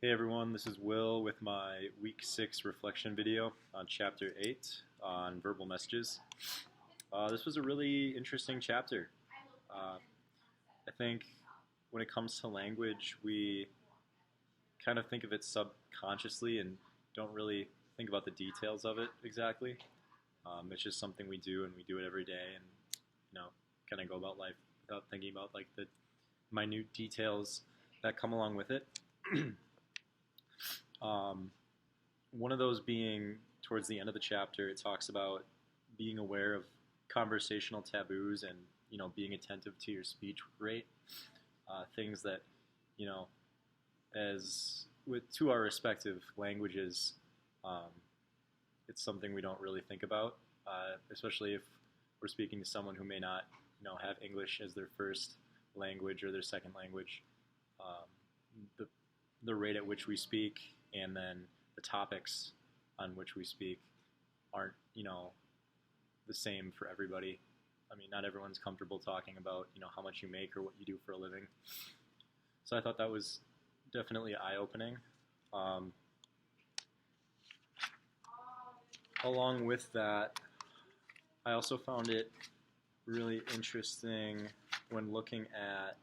Hey everyone, this is Will with my week 6 reflection video on chapter 8 on verbal messages. This was a really interesting chapter. Uh, I think when it comes to language, we kind of think of it subconsciously and don't really think about the details of it exactly. It's just something we do and we do it every day and, kind of go about life without thinking about like the minute details that come along with it. Um, One of those being towards the end of the chapter, it talks about being aware of conversational taboos and being attentive to your speech rate. Things that you know, as with to our respective languages, um, it's something we don't really think about, especially if we're speaking to someone who may not have English as their first language or their second language. Um, the the rate at which we speak and then the topics on which we speak aren't the same for everybody. I mean, not everyone's comfortable talking about how much you make or what you do for a living. So I thought that was definitely eye opening. Um, Along with that, I also found it really interesting when looking at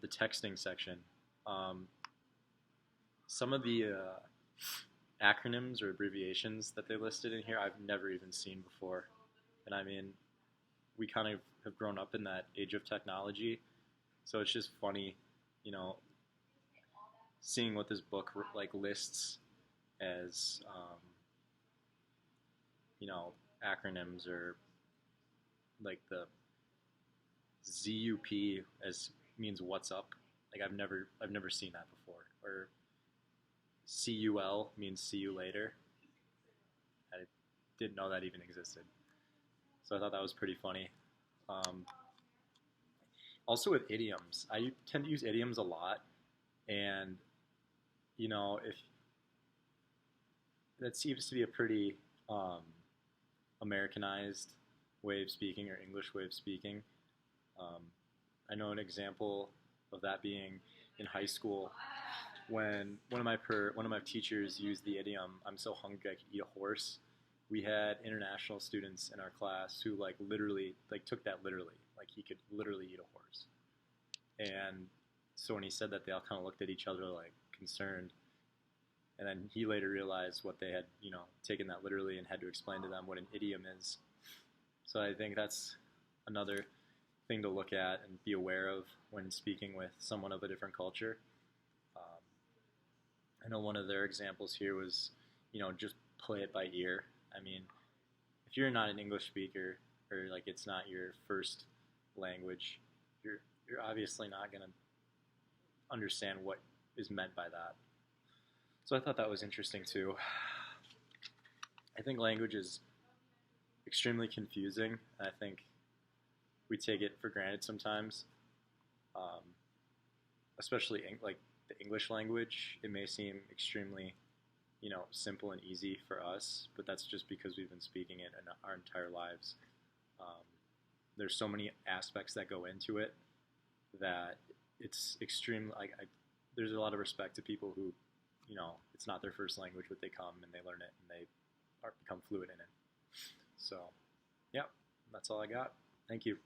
the texting section. Um, some of the acronyms or abbreviations that they listed in here I've never even seen before. And I mean, we kind of have grown up in that age of technology, so it's just funny, you know, seeing what this book like lists as, you know, acronyms or like the ZUP as means what's up. Like I've never seen that before. Or CUL means see you later. I didn't know that even existed. So I thought that was pretty funny. Um, Also with idioms, I tend to use idioms a lot, and if that seems to be a pretty Americanized way of speaking or English way of speaking. Um, I know an example of that being in high school when one of my teachers used the idiom "I'm so hungry I could eat a horse." We had international students in our class who like literally like took that literally, like he could literally eat a horse. And so when he said that, they all kind of looked at each other like concerned. And then he later realized what they had, taken that literally and had to explain to them what an idiom is. So I think that's another thing to look at and be aware of when speaking with someone of a different culture. Um, I know one of their examples here was, just play it by ear. I mean, if you're not an English speaker or like it's not your first language, you're obviously not going to understand what is meant by that. So I thought that was interesting too. I think language is extremely confusing. I think we take it for granted sometimes, um, especially like the English language. It may seem extremely, simple and easy for us, but that's just because we've been speaking it in our entire lives. Um, there's so many aspects that go into it that it's extreme. There's a lot of respect to people who, it's not their first language, but they come and they learn it and they become fluent in it. So, yeah, that's all I got. Thank you.